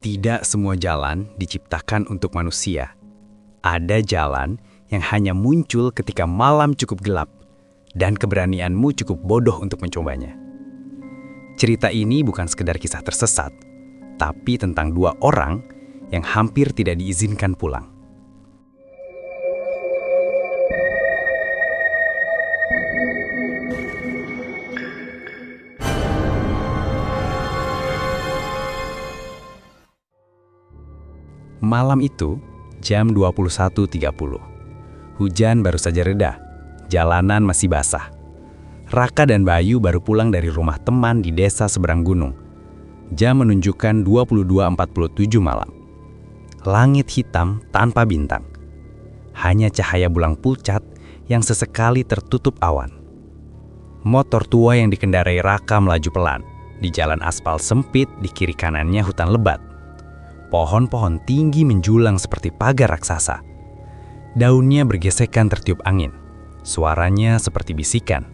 Tidak semua jalan diciptakan untuk manusia. Ada jalan yang hanya muncul ketika malam cukup gelap dan keberanianmu cukup bodoh untuk mencobanya. Cerita ini bukan sekedar kisah tersesat, tapi tentang dua orang yang hampir tidak diizinkan pulang. Malam itu, jam 21.30. Hujan baru saja reda, jalanan masih basah. Raka dan Bayu baru pulang dari rumah teman di desa seberang gunung. Jam menunjukkan 22.47 malam. Langit hitam tanpa bintang. Hanya cahaya bulan pucat yang sesekali tertutup awan. Motor tua yang dikendarai Raka melaju pelan. Di jalan aspal sempit di kiri kanannya hutan lebat. Pohon-pohon tinggi menjulang seperti pagar raksasa. Daunnya bergesekan tertiup angin. Suaranya seperti bisikan.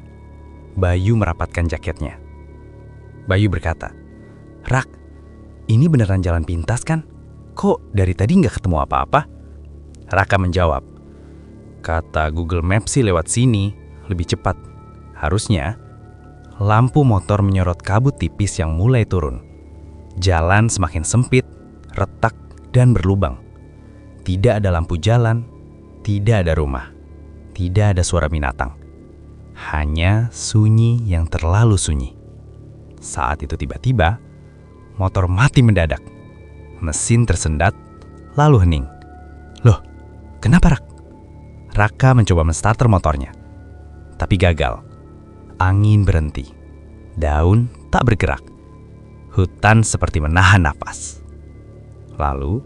Bayu merapatkan jaketnya. Bayu berkata, "Rak, ini beneran jalan pintas kan? Kok dari tadi nggak ketemu apa-apa?" Raka menjawab, "Kata Google Maps sih lewat sini, lebih cepat. Harusnya." Lampu motor menyorot kabut tipis yang mulai turun. Jalan semakin sempit, retak, dan berlubang. Tidak ada lampu jalan, tidak ada rumah, tidak ada suara binatang. Hanya sunyi yang terlalu sunyi. Saat itu tiba-tiba, motor mati mendadak. Mesin tersendat, lalu hening. "Loh, kenapa, Rak?" Raka mencoba menstarter motornya, tapi gagal. Angin berhenti. Daun tak bergerak. Hutan seperti menahan napas. Lalu,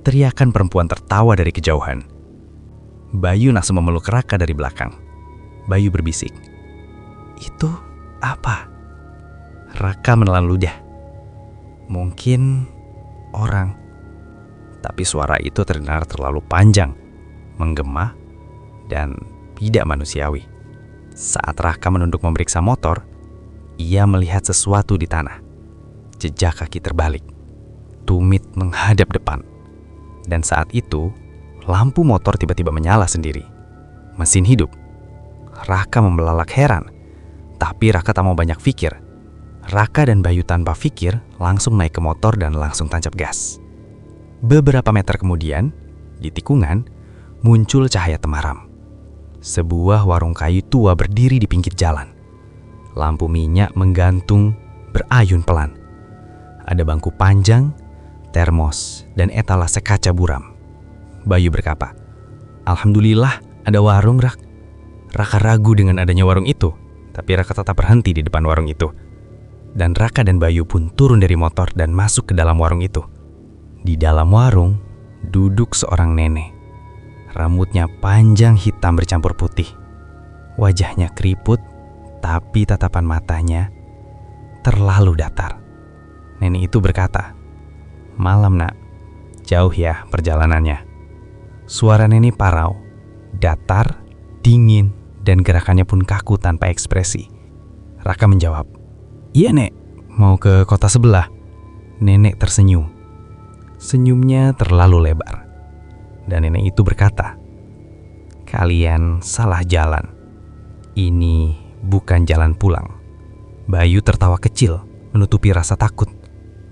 teriakan perempuan tertawa dari kejauhan. Bayu langsung memeluk Raka dari belakang. Bayu berbisik, "Itu apa?" Raka menelan ludah. "Mungkin orang." Tapi suara itu terdengar terlalu panjang, menggema, dan tidak manusiawi. Saat Raka menunduk memeriksa motor, ia melihat sesuatu di tanah. Jejak kaki terbalik. Tumit menghadap depan. Dan saat itu, lampu motor tiba-tiba menyala sendiri. Mesin hidup. Raka membelalak heran. Tapi Raka tak mau banyak pikir. Raka dan Bayu tanpa pikir langsung naik ke motor dan langsung tancap gas. Beberapa meter kemudian, di tikungan, muncul cahaya temaram. Sebuah warung kayu tua berdiri di pinggir jalan. Lampu minyak menggantung, berayun pelan. Ada bangku panjang, termos, dan etalase kaca buram. Bayu berkata, "Alhamdulillah ada warung, Rak." Raka ragu dengan adanya warung itu, tapi Raka tetap berhenti di depan warung itu. Dan Raka dan Bayu pun turun dari motor dan masuk ke dalam warung itu. Di dalam warung, duduk seorang nenek. Rambutnya panjang hitam bercampur putih. Wajahnya keriput, tapi tatapan matanya terlalu datar. Nenek itu berkata, "Malam, Nak. Jauh ya perjalanannya." Suara nenek parau, datar, dingin, dan gerakannya pun kaku tanpa ekspresi. Raka menjawab, "Iya, Nek. Mau ke kota sebelah." Nenek tersenyum. Senyumnya terlalu lebar. Dan nenek itu berkata, "Kalian salah jalan. Ini bukan jalan pulang." Bayu tertawa kecil, menutupi rasa takut.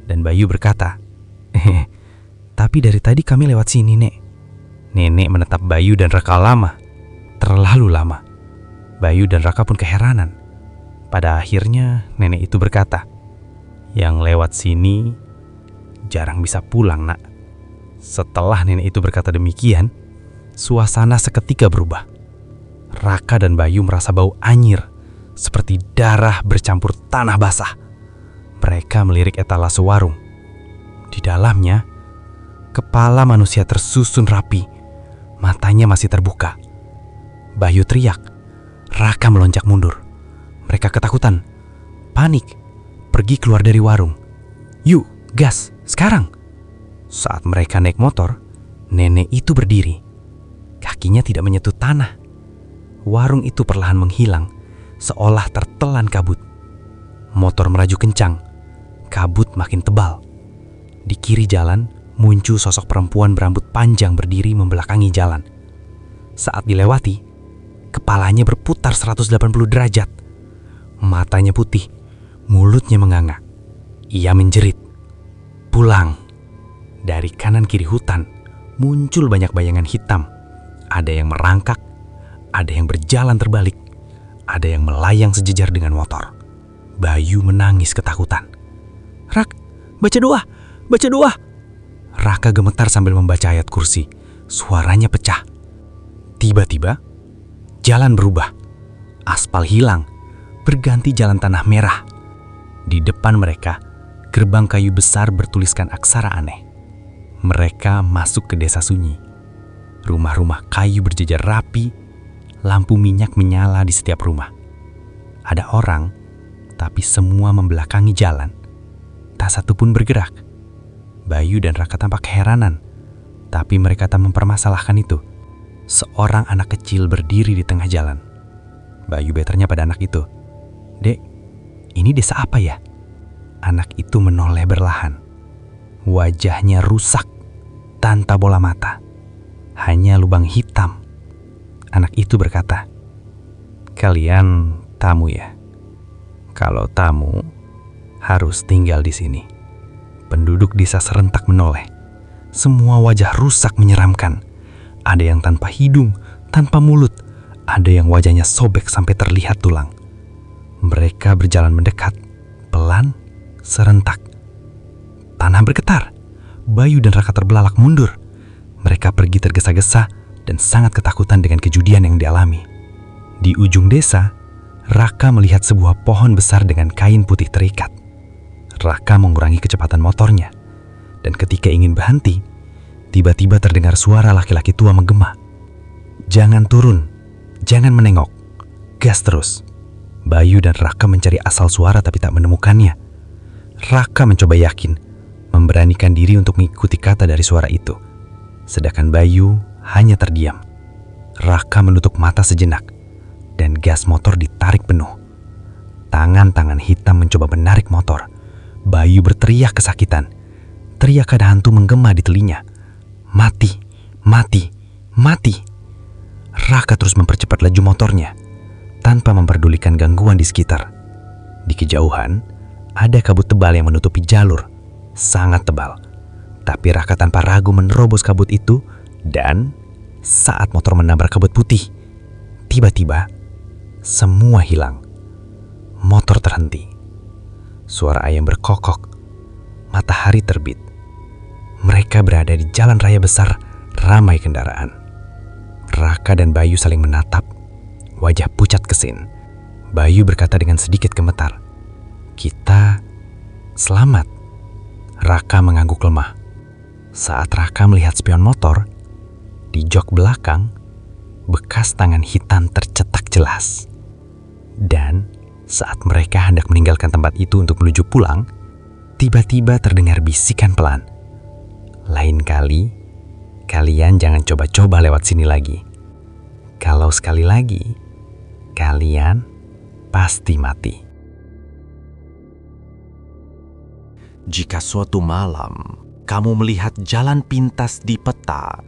Dan Bayu berkata, "Tapi dari tadi kami lewat sini, Nek." Nenek menatap Bayu dan Raka lama. Terlalu lama. Bayu dan Raka pun keheranan. Pada akhirnya nenek itu berkata, "Yang lewat sini jarang bisa pulang, Nak." Setelah nenek itu berkata demikian, suasana seketika berubah. Raka dan Bayu merasa bau anyir, seperti darah bercampur tanah basah. Mereka melirik etalase warung. Di dalamnya, kepala manusia tersusun rapi, matanya masih terbuka. Bayu teriak, Raka melonjak mundur. Mereka ketakutan, panik, pergi keluar dari warung. "Yuk, gas, sekarang!" Saat mereka naik motor, nenek itu berdiri. Kakinya tidak menyentuh tanah. Warung itu perlahan menghilang, seolah tertelan kabut. Motor melaju kencang, kabut makin tebal. Di kiri jalan, muncul sosok perempuan berambut panjang berdiri membelakangi jalan. Saat dilewati, kepalanya berputar 180 derajat. Matanya putih, mulutnya menganga. Ia menjerit, "Pulang!" Dari kanan kiri hutan, muncul banyak bayangan hitam. Ada yang merangkak, ada yang berjalan terbalik, ada yang melayang sejejar dengan motor. Bayu menangis ketakutan. "Rak, baca doa! Baca doa!" Raka gemetar sambil membaca ayat kursi. Suaranya pecah. Tiba-tiba, jalan berubah. Aspal hilang, berganti jalan tanah merah. Di depan mereka, gerbang kayu besar bertuliskan aksara aneh. Mereka masuk ke desa sunyi. Rumah-rumah kayu berjejer rapi, lampu minyak menyala di setiap rumah. Ada orang, tapi semua membelakangi jalan. Tak satu pun bergerak. Bayu dan Raka tampak keheranan, tapi mereka tak mempermasalahkan itu. Seorang anak kecil berdiri di tengah jalan. Bayu bertanya pada anak itu, "Dek, ini desa apa ya?" Anak itu menoleh berlahan. Wajahnya rusak, tanpa bola mata. Hanya lubang hitam. Anak itu berkata, "Kalian tamu ya? Kalau tamu, harus tinggal di sini." Penduduk desa serentak menoleh. Semua wajah rusak menyeramkan. Ada yang tanpa hidung, tanpa mulut. Ada yang wajahnya sobek sampai terlihat tulang. Mereka berjalan mendekat, pelan, serentak. Tanah bergetar. Bayu dan Raka terbelalak mundur. Mereka pergi tergesa-gesa dan sangat ketakutan dengan kejadian yang dialami. Di ujung desa, Raka melihat sebuah pohon besar dengan kain putih terikat. Raka mengurangi kecepatan motornya, dan ketika ingin berhenti, tiba-tiba terdengar suara laki-laki tua menggema, "Jangan turun, jangan menengok, gas terus." Bayu dan Raka mencari asal suara tapi tak menemukannya. Raka mencoba yakin, memberanikan diri untuk mengikuti kata dari suara itu. Sedangkan Bayu hanya terdiam. Raka menutup mata sejenak, dan gas motor ditarik penuh. Tangan-tangan hitam mencoba menarik motor. Bayu berteriak kesakitan. Teriak ada hantu menggema di telinga. "Mati, mati, mati!" Raka terus mempercepat laju motornya, tanpa memperdulikan gangguan di sekitar. Di kejauhan, ada kabut tebal yang menutupi jalur. Sangat tebal. Tapi Raka tanpa ragu menerobos kabut itu, dan saat motor menabrak kabut putih, tiba-tiba semua hilang. Motor terhenti. Suara ayam berkokok. Matahari terbit. Mereka berada di jalan raya besar, ramai kendaraan. Raka dan Bayu saling menatap, wajah pucat kesin. Bayu berkata dengan sedikit gemetar, "Kita selamat." Raka mengangguk lemah. Saat Raka melihat spion motor, di jok belakang, bekas tangan hitam tercetak jelas. Dan saat mereka hendak meninggalkan tempat itu untuk menuju pulang, tiba-tiba terdengar bisikan pelan, "Lain kali, kalian jangan coba-coba lewat sini lagi. Kalau sekali lagi, kalian pasti mati." Jika suatu malam kamu melihat jalan pintas di peta,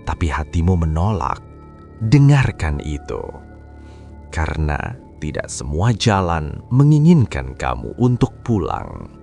tapi hatimu menolak, dengarkan itu. Karena tidak semua jalan menginginkan kamu untuk pulang.